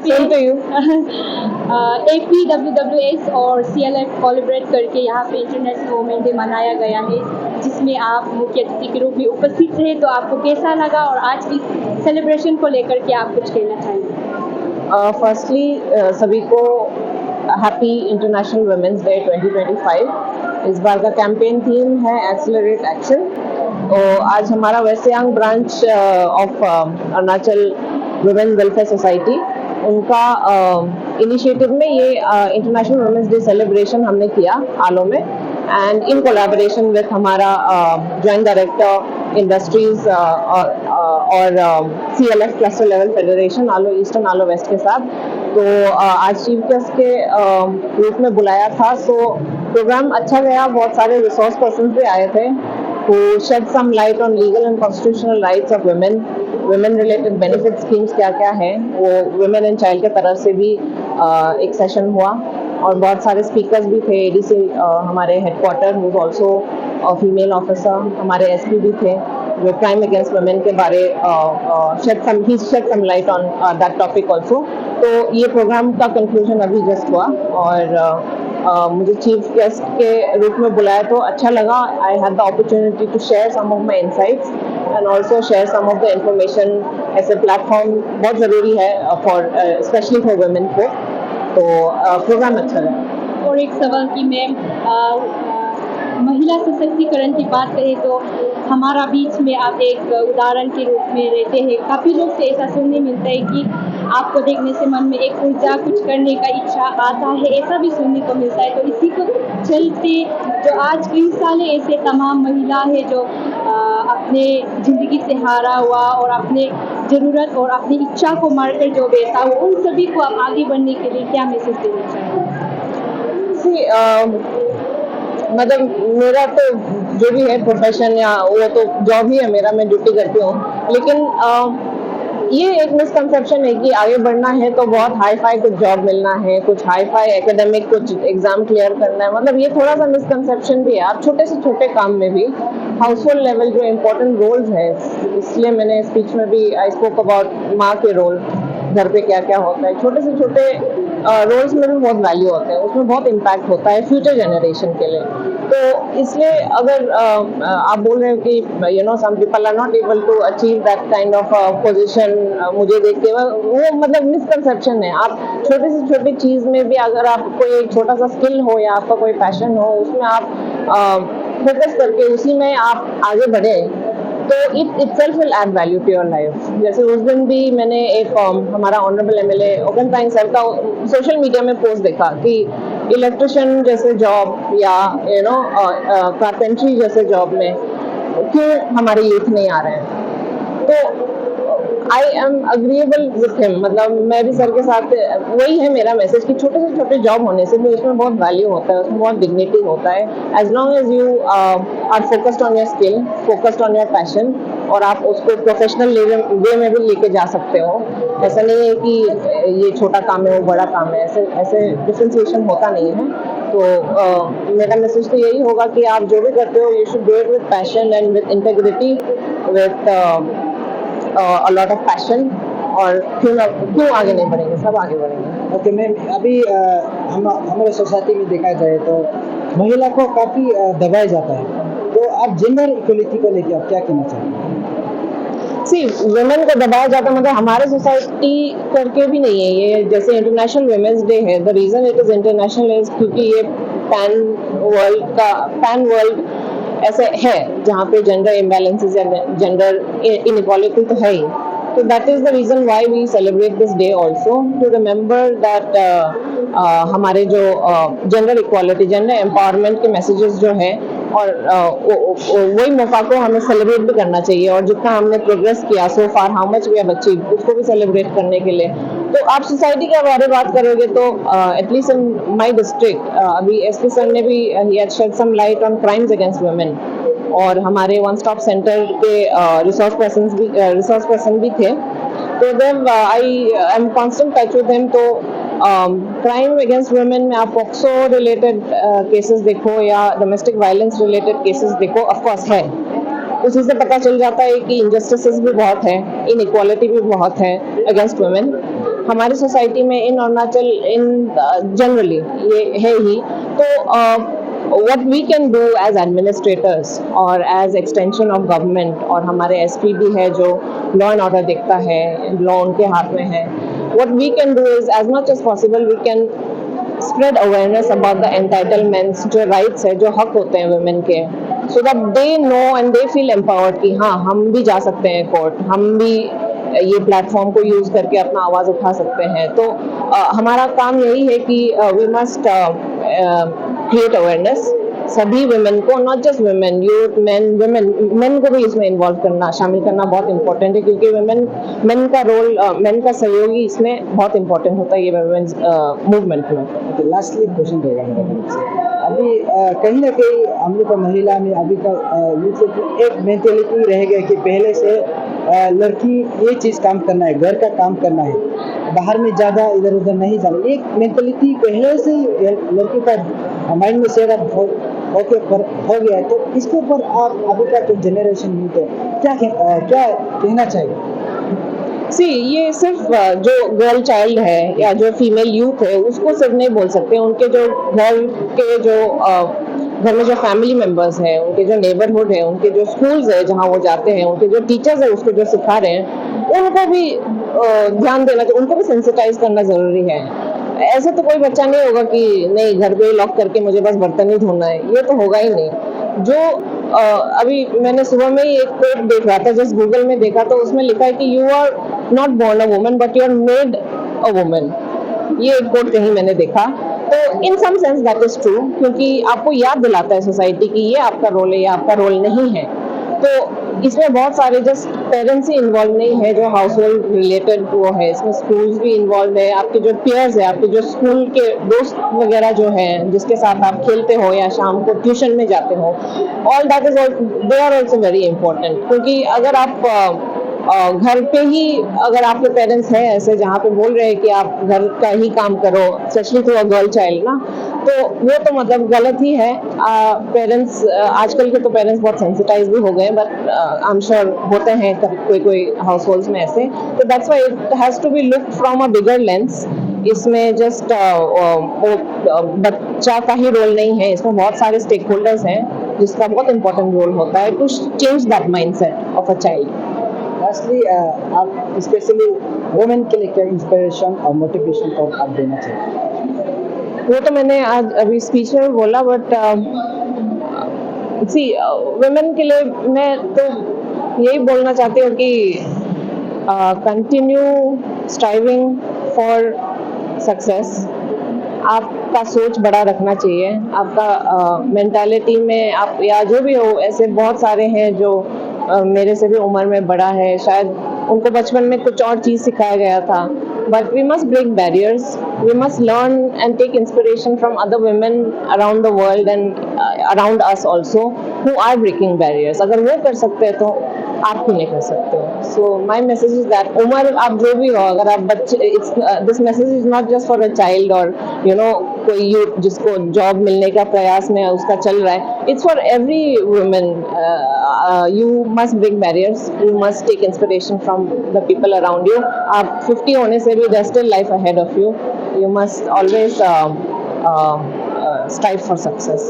Same to you. APWWS और CLF collaborate करके यहाँ पे इंटरनेशनल वुमेन डे मनाया गया है, जिसमें आप मुख्य अतिथि के रूप में उपस्थित रहे, तो आपको कैसा लगा और आज की सेलिब्रेशन को लेकर के आप कुछ कहना चाहेंगे? फर्स्टली सभी को हैप्पी इंटरनेशनल वुमेन्स डे 2025। इस बार का कैंपेन थीम है एक्सेलरेट एक्शन। तो आज हमारा west Siang branch of Arunachal women welfare society, उनका इनिशिएटिव में ये इंटरनेशनल वुमेन्स डे सेलिब्रेशन हमने किया आलो में, एंड इन कोलैबोरेशन विद हमारा जॉइंट डायरेक्टर इंडस्ट्रीज और CLF क्लस्टर लेवल फेडरेशन आलो ईस्टर्न आलो वेस्ट के साथ। तो आज चीफ गेस्ट के रूप में बुलाया था। सो प्रोग्राम अच्छा गया, बहुत सारे रिसोर्स पर्सन भी आए थे who shed some light on legal and constitutional rights of women, women related benefit schemes क्या क्या है, वो women and child के तरफ से भी एक सेशन हुआ, और बहुत सारे स्पीकर्स भी थे। ADC हमारे headquarter who is also female officer, हमारे SP भी थे जो क्राइम अगेंस्ट वुमेन के बारे shed some light on that topic also। तो ये प्रोग्राम का कंक्लूजन अभी जस्ट हुआ, और मुझे चीफ गेस्ट के रूप में बुलाया तो अच्छा लगा। I had the opportunity to share some of my insights and also share some of the information. ऐसे प्लेटफॉर्म बहुत ज़रूरी है फॉर स्पेशली फॉर वुमेन को। तो प्रोग्राम अच्छा लगा। और एक सवाल कि मैम, महिला सशक्तिकरण की बात करें तो हमारा बीच में आप एक उदाहरण के रूप में रहते हैं। काफ़ी लोग से ऐसा सुनने मिलता है कि आपको देखने से मन में एक ऊर्जा, कुछ करने का इच्छा आता है, ऐसा भी सुनने को मिलता है। तो इसी को चलते जो आज कई साले ऐसे तमाम महिला है जो अपने ज़िंदगी से हारा हुआ और अपने ज़रूरत और अपनी इच्छा को मारकर जो बैठा हुआ, उन सभी को आप आगे बढ़ने के लिए क्या मैसेज देना चाहेंगे? मतलब मेरा तो जो भी है प्रोफेशन या वो तो जॉब ही है मेरा, मैं ड्यूटी करती हूँ। लेकिन ये एक मिसकंसेप्शन है कि आगे बढ़ना है तो बहुत हाई फाई कुछ जॉब मिलना है, कुछ हाई फाई एकेडमिक कुछ एग्जाम क्लियर करना है। मतलब ये थोड़ा सा मिसकंसेप्शन भी है। आप छोटे से छोटे काम में भी हाउस होल्ड लेवल जो इम्पोर्टेंट रोल्स है, इसलिए मैंने स्पीच में भी आई स्पोक अबाउट माँ के रोल, घर पे क्या क्या होता है। छोटे से छोटे रोल्स में भी बहुत वैल्यू होते हैं, उसमें बहुत इम्पैक्ट होता है फ्यूचर जनरेशन के लिए। तो इसलिए अगर आप बोल रहे हो कि some people are not able to achieve that kind of position, मुझे देख के वो मतलब मिसकंसेप्शन है। आप छोटे से छोटी चीज़ में भी अगर आपको एक छोटा सा स्किल हो या आपका कोई पैशन हो, उसमें आप फोकस करके उसी में आप आगे बढ़े, तो it itself will add value to your life. जैसे उस दिन भी मैंने एक हमारा ऑनरेबल MLA ओपन टाइम सर का सोशल मीडिया में पोस्ट देखा कि इलेक्ट्रिशियन जैसे जॉब या कारपेंट्री जैसे जॉब में क्यों हमारे यूथ नहीं आ रहे हैं। तो I am agreeable with him. मतलब मैं भी सर के साथ, वही है मेरा मैसेज कि छोटे से छोटे जॉब होने से भी उसमें बहुत वैल्यू होता है, उसमें बहुत डिग्निटी होता है। As long as you are focused on your skill, focused on your passion, और आप उसको प्रोफेशनल वे में भी लेके जा सकते हो। ऐसा नहीं है कि ये छोटा काम है वो बड़ा काम है, ऐसे डिफ्रेंसिएशन होता नहीं है। तो मेरा मैसेज तो यही होगा कि आप जो भी करते हो, you should do it with passion and with integrity, with a lot of passion, और क्यों आगे नहीं बढ़ेंगे, सब आगे बढ़ेंगे। ओके मैम, अभी हमारे सोसाइटी में देखा जाए तो महिला को काफ़ी दबाया जाता है, तो आप जेंडर इक्वलिटी को लेकर आप क्या कहना चाहेंगे? सी वुमेन को दबाया जाता है, मतलब हमारे सोसाइटी करके भी नहीं है ये। जैसे इंटरनेशनल वुमेन्स डे है, the reason it is international is क्योंकि ये पैन वर्ल्ड ऐसे है जहाँ पे जेंडर इम्बैलेंसेस या जेंडर इनइक्वालिटी तो है ही। तो that is the reason why we celebrate this day also, to remember that हमारे जो जेंडर इक्वालिटी, जेंडर एम्पावरमेंट के मैसेजेस जो है, और वही मौका को हमें सेलिब्रेट भी करना चाहिए। और जितना हमने प्रोग्रेस किया so far, how much we have achieve, उसको भी सेलिब्रेट करने के लिए। तो आप सोसाइटी के बारे में बात करोगे तो एटलीस्ट इन माय डिस्ट्रिक्ट अभी SP सर ने भी ही had shed some light on crimes against women, और हमारे वन स्टॉप सेंटर के रिसोर्स पर्सन भी थे। तो then I am constant touch with them. तो क्राइम अगेंस्ट वुमेन में आप पॉक्सो रिलेटेड केसेस देखो या डोमेस्टिक वायलेंस रिलेटेड केसेस देखो, ऑफकोर्स है। उसी से पता चल जाता है कि इनजस्टिसेस भी बहुत है, इनइक्वालिटी भी बहुत है अगेंस्ट वुमेन। हमारी सोसाइटी में इन अरुणाचल इन जनरली ये है ही। तो what we can do as administrators और as extension of government, और हमारे एसपी भी है जो लॉ एंड ऑर्डर देखता है, लॉ उनके हाथ में है। what we can do is as much as possible we can spread awareness about the entitlements, जो rights है, जो हक होते हैं women के, so that they know and they feel empowered कि हाँ हम भी जा सकते हैं कोर्ट, हम भी ये प्लेटफॉर्म को यूज करके अपना आवाज उठा सकते हैं। तो हमारा काम यही है कि वी मस्ट क्रिएट अवेयरनेस सभी वुमेन को, not just women, youth, main को भी इसमें इन्वॉल्व करना, शामिल करना बहुत इंपॉर्टेंट है, क्योंकि मेन का रोल, मेन का सहयोगी इसमें बहुत इंपॉर्टेंट होता है ये वुमेन्स मूवमेंट में। तो लास्टली क्वेश्चन रहेगा मेरा तरफ से। अभी कहीं ना कहीं हम लोग का महिला में अभी का यूथ एक मेंटेलिटी रह गया कि पहले से लड़की ये चीज़ काम करना है, घर का काम करना है, बाहर में ज़्यादा इधर उधर नहीं जाना। एक मेंटेलिटी पहले से ही लड़की का माइंड में सेट अप हो गया है। तो इसके ऊपर आप अभी का जो जनरेशन यूथ है क्या कहना चाहिए? सी, ये सिर्फ जो गर्ल चाइल्ड है या जो फीमेल यूथ है उसको सिर्फ नहीं बोल सकते, उनके जो घर में जो फैमिली मेंबर्स हैं, उनके जो नेबरहुड है, उनके जो स्कूल्स है जहाँ वो जाते हैं, उनके जो टीचर्स है उसको जो सिखा रहे हैं, उनको भी ध्यान देना चाहिए, उनको भी सेंसिटाइज करना जरूरी है। ऐसे तो कोई बच्चा नहीं होगा कि नहीं घर पे लॉक करके मुझे बस बर्तन ही धोना है, ये तो होगा ही नहीं। जो अभी मैंने सुबह में ही एक कोट देख रहा था, जस्ट गूगल में देखा, तो उसमें लिखा है कि you are not born a woman but you are made a woman. ये एक कोट कहीं मैंने देखा, तो in some sense that is true, क्योंकि आपको याद दिलाता है सोसाइटी की ये आपका रोल है, ये आपका रोल नहीं है। तो इसमें बहुत सारे जस्ट पेरेंट्स ही इन्वॉल्व नहीं है, जो हाउस होल्ड रिलेटेड वो है, इसमें स्कूल्स भी इन्वॉल्व है, आपके जो पीयर्स है, आपके जो स्कूल के दोस्त वगैरह जो हैं जिसके साथ आप खेलते हो या शाम को ट्यूशन में जाते हो, all that is they are also very important. क्योंकि अगर आप घर पे ही, अगर आपके पेरेंट्स हैं ऐसे जहाँ पे बोल रहे हैं कि आप घर का ही काम करो, specially to a girl child ना, तो वो तो मतलब गलत ही है। पेरेंट्स आजकल के तो पेरेंट्स बहुत सेंसिटाइज भी हो गए, बट आई एम श्योर होते हैं कोई हाउस होल्ड्स में ऐसे। तो that's why it has to be looked from a bigger lens. इसमें जस्ट बच्चा का ही रोल नहीं है, इसमें बहुत सारे स्टेक होल्डर्स हैं जिसका बहुत इंपॉर्टेंट रोल होता है to change that mindset of a child. Lastly आप स्पेशली वुमेन के लिए क्या इंस्पिरेशन और मोटिवेशन को आप देना चाहिए? वो तो मैंने आज अभी स्पीच में बोला, बट सी वुमेन के लिए मैं तो यही बोलना चाहती हूँ कि कंटिन्यू स्ट्राइविंग फॉर सक्सेस। आपका सोच बड़ा रखना चाहिए, आपका मेंटालिटी में आप या जो भी हो, ऐसे बहुत सारे हैं जो मेरे से भी उम्र में बड़ा है, शायद उनको बचपन में कुछ और चीज़ सिखाया गया था, but we must break barriers, we must learn and take inspiration from other women around the world and around us also who are breaking barriers। अगर वो कर सकते हैं तो आप क्यों नहीं कर सकते हो? So my message is that उम्र आप जो भी हो, अगर आप बच्चे, this message is not just for a child or you know कोई यूथ जिसको जॉब मिलने का प्रयास में उसका चल रहा है, it's for every woman। You must break barriers, you must take inspiration from the people around you। आप 50 होने से भी there's still life ahead of you, you must always strive for success।